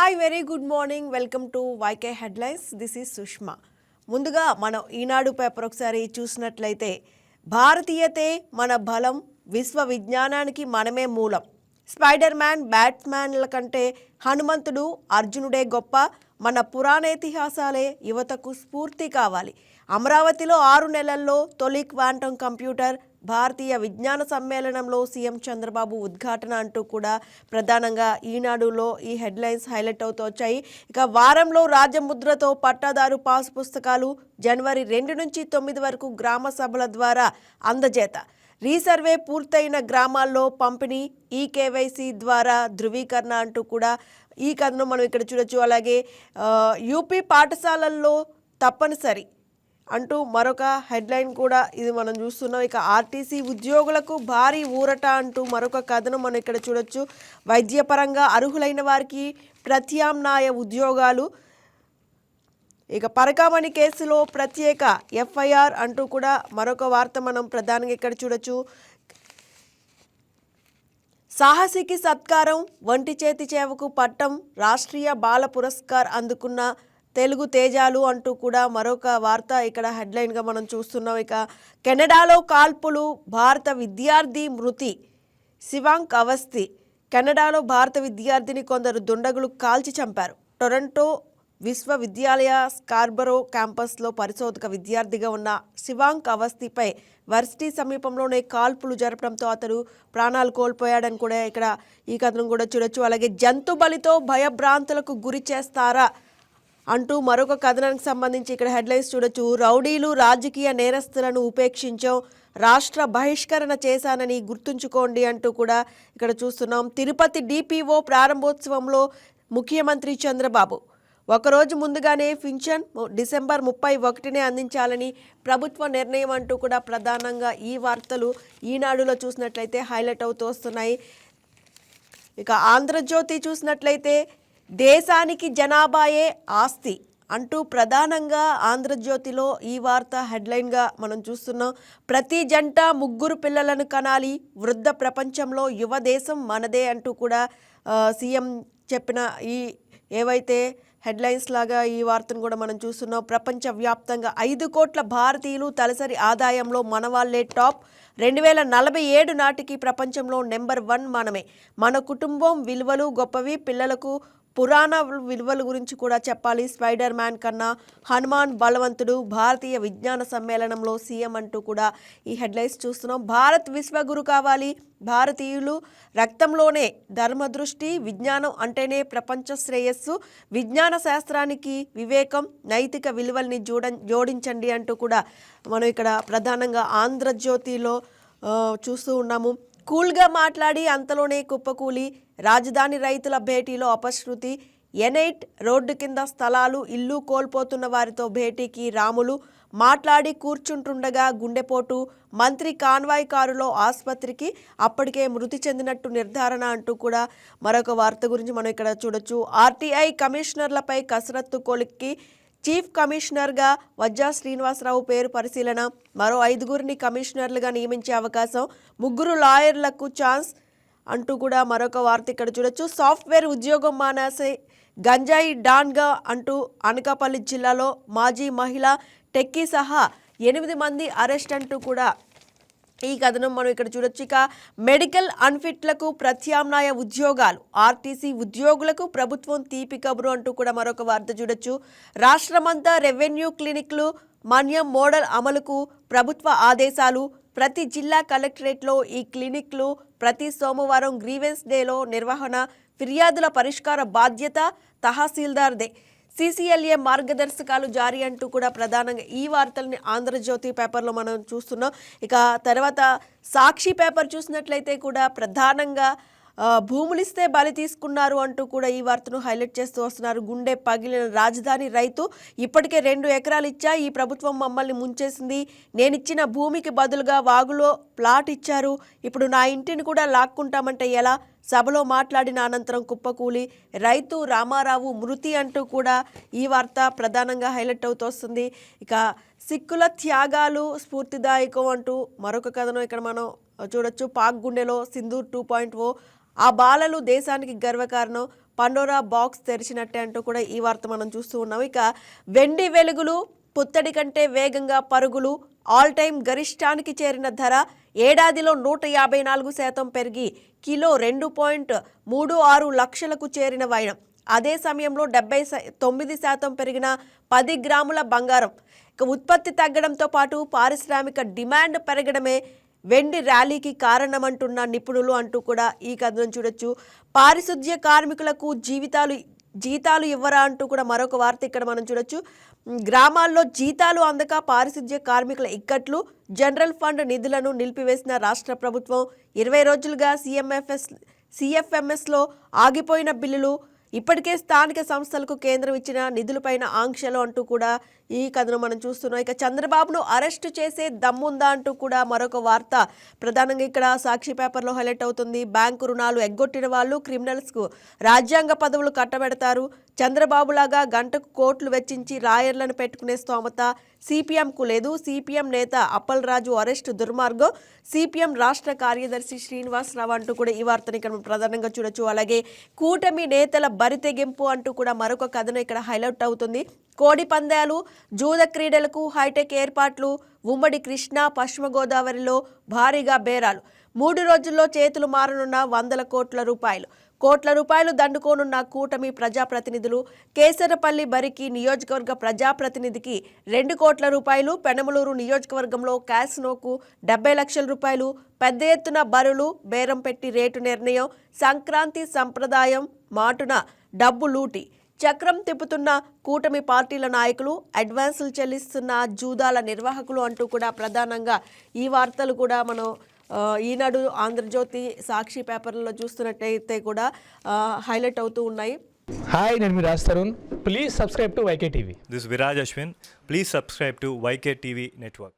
Hi very good morning welcome to YK headlines this is Sushma. ముందుగా మనం ఈనాడు paper ఒకసారి చూసినట్లయితే భారతీయతే మన బలం, విశ్వ విజ్ఞానానికి మనమే మూలం, స్పైడర్ మ్యాన్ బ్యాట్స్మ్యాన్ల కంటే హనుమంతుడు అర్జునుడే గొప్ప, మన పురాణేతిహాసాలే యువతకు స్ఫూర్తి కావాలి, అమరావతిలో 6 నెలల్లో తొలి క్వాంటం కంప్యూటర్, భారతీయ విజ్ఞాన సమ్మేళనంలో సీఎం చంద్రబాబు ఉద్ఘాటన అంటూ కూడా ప్రధానంగా ఈనాడులో ఈ హెడ్లైన్స్ హైలైట్ అవుతూ వచ్చాయి. ఇక వారంలో రాజముద్రతో పట్టాదారు పాస్ పుస్తకాలు జనవరి 2 నుంచి 9 వరకు గ్రామ సభల ద్వారా అందజేత, రీసర్వే పూర్తయిన గ్రామాల్లో పంపిణీ, ఈ కేవైసీ ద్వారా ధృవీకరణ అంటూ కూడా ఈ కథను మనం ఇక్కడ చూడొచ్చు. అలాగే యూపీ పాఠశాలల్లో తప్పనిసరి అంటూ మరొక హెడ్లైన్ కూడా ఇది మనం చూస్తున్నాం. ఇక ఆర్టీసీ ఉద్యోగులకు భారీ ఊరట అంటూ మరొక కథను మనం ఇక్కడ చూడొచ్చు. వైద్యపరంగా అర్హులైన వారికి ప్రత్యామ్నాయ ఉద్యోగాలు, ఇక పరకామణి కేసులో ప్రత్యేక ఎఫ్ఐఆర్ అంటూ కూడా మరొక వార్త మనం ప్రధానంగా ఇక్కడ చూడొచ్చు. సాహసికి సత్కారం, ఒంటి చేతి చేవకు పట్టం, రాష్ట్రీయ బాల పురస్కార్ అందుకున్న తెలుగు తేజాలు అంటూ కూడా మరొక వార్త ఇక్కడ హెడ్లైన్గా మనం చూస్తున్నాం. ఇక కెనడాలో కాల్పులు, భారత విద్యార్థి మృతి, శివాంక్ అవస్థి. కెనడాలో భారత విద్యార్థిని కొందరు దుండగులు కాల్చి చంపారు. టొరంటో విశ్వవిద్యాలయ స్కార్బరో క్యాంపస్లో పరిశోధక విద్యార్థిగా ఉన్న శివాంక్ అవస్థిపై వర్సిటీ సమీపంలోనే కాల్పులు జరపడంతో అతడు ప్రాణాలు కోల్పోయాడని కూడా ఇక్కడ ఈ కథనం కూడా చూడొచ్చు. అలాగే జంతు బలితో భయభ్రాంతులకు గురి చేస్తారా అంటూ మరొక కథనానికి సంబంధించి ఇక్కడ హెడ్లైన్స్ చూడొచ్చు. రౌడీలు, రాజకీయ నేరస్తులను ఉపేక్షించాం, రాష్ట్ర బహిష్కరణ చేశానని గుర్తుంచుకోండి అంటూ కూడా ఇక్కడ చూస్తున్నాం. తిరుపతి డిపిఓ ప్రారంభోత్సవంలో ముఖ్యమంత్రి చంద్రబాబు ఒకరోజు ముందుగానే పింఛన్ డిసెంబర్ 31నే అందించాలని ప్రభుత్వ నిర్ణయం అంటూ కూడా ప్రధానంగా ఈ వార్తలు ఈనాడులో చూసినట్లయితే హైలైట్ అవుతూ వస్తున్నాయి. ఇక ఆంధ్రజ్యోతి చూసినట్లయితే దేశానికి జనాభాయే ఆస్తి అంటూ ప్రధానంగా ఆంధ్రజ్యోతిలో ఈ వార్త హెడ్లైన్గా మనం చూస్తున్నాం. ప్రతి జంట 3 పిల్లలను కనాలి, వృద్ధ ప్రపంచంలో యువ దేశం మనదే అంటూ కూడా సీఎం చెప్పిన ఈ ఏవైతే హెడ్లైన్స్ లాగా ఈ వార్తను కూడా మనం చూస్తున్నాం. ప్రపంచవ్యాప్తంగా 5 కోట్ల భారతీయులు తలసరి ఆదాయంలో మనవాళ్లే టాప్, 2047 నాటికి ప్రపంచంలో నెంబర్ 1 మనమే, మన కుటుంబం విలువలు గొప్పవి, పిల్లలకు పురాణ విలువల గురించి కూడా చెప్పాలి, స్పైడర్ మ్యాన్ కన్నా హనుమాన్ బలవంతుడు, భారతీయ విజ్ఞాన సమ్మేళనంలో సీఎం అంటూ కూడా ఈ హెడ్లైన్స్ చూస్తున్నాం. భారత్ విశ్వగురు కావాలి, భారతీయులు రక్తంలోనే ధర్మదృష్టి, విజ్ఞానం అంటేనే ప్రపంచ శ్రేయస్సు, విజ్ఞాన శాస్త్రానికి వివేకం, నైతిక విలువల్ని జోడించండి అంటూ కూడా మనం ఇక్కడ ప్రధానంగా ఆంధ్రజ్యోతిలో చూస్తూ ఉన్నాము. కూల్గా మాట్లాడి అంతలోనే కుప్పకూలి, రాజధాని రైతుల భేటీలో అపశృతి, N8 రోడ్డు కింద స్థలాలు, ఇల్లు కోల్పోతున్న వారితో భేటీకి రాములు, మాట్లాడి కూర్చుంటుండగా గుండెపోటు, మంత్రి కాన్వాయ్ కారులో ఆసుపత్రికి, అప్పటికే మృతి చెందినట్టు నిర్ధారణ అంటూ కూడా మరొక వార్త గురించి మనం ఇక్కడ చూడొచ్చు. ఆర్టీఐ కమిషనర్లపై కసరత్తు కొలిక్కి, చీఫ్ కమిషనర్గా వజ్జా శ్రీనివాసరావు పేరు పరిశీలన, మరో 5గురిని కమిషనర్లుగా నియమించే అవకాశం, 3 లాయర్లకు ఛాన్స్ అంటూ కూడా మరొక వార్త ఇక్కడ చూడొచ్చు. సాఫ్ట్వేర్ ఉద్యోగం మానేసే గంజాయి డాన్గా అంటూ అనకాపల్లి జిల్లాలో మాజీ మహిళ టెక్కీ సహా 8 మంది అరెస్ట్ అంటూ కూడా ఈ కథనం మనం ఇక్కడ చూడొచ్చు. ఇక మెడికల్ అన్ఫిట్లకు ప్రత్యామ్నాయ ఉద్యోగాలు, ఆర్టీసీ ఉద్యోగులకు ప్రభుత్వం తీపి కబురు అంటూ కూడా మరొక వార్త చూడొచ్చు. రాష్ట్రమంతా రెవెన్యూ క్లినిక్లు, మన్యం మోడల్ అమలుకు ప్రభుత్వ ఆదేశాలు, ప్రతి జిల్లా కలెక్టరేట్లో ఈ క్లినిక్లు, ప్రతి సోమవారం గ్రీవెన్స్ డేలో నిర్వహణ, ఫిర్యాదుల పరిష్కార బాధ్యత తహసీల్దార్దే, CCLA మార్గదర్శకాలు జారీ అంటూ కూడా ప్రధానంగా ఈ వార్తల్ని ఆంధ్రజ్యోతి పేపర్లో మనం చూస్తున్నాం. ఇక తర్వాత సాక్షి పేపర్ చూసినట్లయితే కూడా ప్రధానంగా భూములిస్తే బలి తీసుకున్నారు అంటూ కూడా ఈ వార్తను హైలైట్ చేస్తూ వస్తున్నారు. గుండె పగిలిన రాజధాని రైతు, ఇప్పటికే 2 ఎకరాలు ఇచ్చా, ఈ ప్రభుత్వం మమ్మల్ని ముంచేసింది, నేనిచ్చిన భూమికి బదులుగా వాగులో ప్లాట్ ఇచ్చారు, ఇప్పుడు నా ఇంటిని కూడా లాక్కుంటామంటే ఎలా, సభలో మాట్లాడిన అనంతరం కుప్పకూలి రైతు రామారావు మృతి అంటూ కూడా ఈ వార్త ప్రధానంగా హైలైట్ అవుతూ వస్తుంది. ఇక సిక్కుల త్యాగాలు స్ఫూర్తిదాయకం అంటూ మరొక కథను ఇక్కడ మనం చూడొచ్చు. పాక్ గుండెలో సింధూర్ 2.0, ఆ బాలలు దేశానికి గర్వకారణం, పండోరా బాక్స్ తెరిచినట్టే అంటూ కూడా ఈ వార్త మనం చూస్తూ ఉన్నాం. ఇక వెండి వెలుగులు పుత్తడి కంటే వేగంగా పరుగులు, ఆల్ టైమ్ గరిష్టానికి చేరిన ధర ఏడాదిలో 154% పెరిగి కిలో 2.36 లక్షలకు చేరిన వైనం. అదే సమయంలో 79% పెరిగిన 10 గ్రాముల బంగారం. ఇక ఉత్పత్తి తగ్గడంతో పాటు పారిశ్రామిక డిమాండ్ పెరగడమే వెండి ర్యాలీకి కారణమంటున్న నిపుణులు అంటూ కూడా ఈ కథనం చూడొచ్చు. పారిశుద్ధ్య కార్మికులకు జీతాలు ఇవ్వరా అంటూ కూడా మరొక వార్త ఇక్కడ మనం చూడొచ్చు. గ్రామాల్లో జీతాలు అందక పారిశుద్ధ్య కార్మికుల ఇక్కట్లు, జనరల్ ఫండ్ నిధులను నిలిపివేసిన రాష్ట్ర ప్రభుత్వం 20 రోజులుగా సిఎఫ్ఎంఎస్లో ఆగిపోయిన బిల్లులు, ఇప్పటికే స్థానిక సంస్థలకు కేంద్రం ఇచ్చిన నిధులపైన ఆంక్షలు అంటూ కూడా ఈ కథను మనం చూస్తున్నాం. ఇక చంద్రబాబును అరెస్టు చేసే దమ్ముందా అంటూ కూడా మరొక వార్త ప్రధానంగా ఇక్కడ సాక్షి పేపర్లో హైలైట్ అవుతుంది. బ్యాంకు రుణాలు ఎగ్గొట్టిన వాళ్ళు క్రిమినల్స్కు రాజ్యాంగ పదవులు కట్టబెడతారు. చంద్రబాబులాగా గంటకు కోట్లు వెచ్చించి రాయర్లను పెట్టుకునే స్తోమత సిపిఎంకు లేదు. సిపిఎం నేత అప్పల్ రాజు అరెస్టు దుర్మార్గం. సిపిఎం రాష్ట్ర కార్యదర్శి శ్రీనివాసరావు అంటూ కూడా ఈ వార్తని ఇక్కడ ప్రధానంగా చూడొచ్చు. అలాగే కూటమి నేతల బరితెగింపు అంటూ కూడా మరొక కథను ఇక్కడ హైలైట్ అవుతుంది. కోడి పందాలు, జూద క్రీడలకు హైటెక్ ఏర్పాట్లు, ఉమ్మడి కృష్ణా పశ్చిమ గోదావరిలో భారీగా బేరాలు. 3 రోజుల్లో చేతులు మారనున్న 100 కోట్ల రూపాయలు దండుకోనున్న కూటమి ప్రజాప్రతినిధులు. కేసరపల్లి బరికి నియోజకవర్గ ప్రజాప్రతినిధికి 2 కోట్ల రూపాయలు. పెనమలూరు నియోజకవర్గంలో క్యాసినోకు 70 లక్షల రూపాయలు. పెద్ద ఎత్తున బరులు బేరం పెట్టి రేటు నిర్ణయం. సంక్రాంతి సంప్రదాయం మాటున డబ్బు లూటి. చక్రం తిప్పుతున్న కూటమి పార్టీల నాయకులు, అడ్వాన్సులు చెల్లిస్తున్న జూదాల నిర్వాహకులు అంటూ కూడా ప్రధానంగా ఈ వార్తలు కూడా మనం ఈనాడు, ఆంధ్రజ్యోతి, సాక్షి పేపర్లలో చూస్తున్నట్టయితే కూడా హైలైట్ అవుతూ ఉన్నాయి. హాయ్, నేను మీ Raj Tarun. Please subscribe to YK TV. This is Viraj Ashwin. Please subscribe to YK TV Network.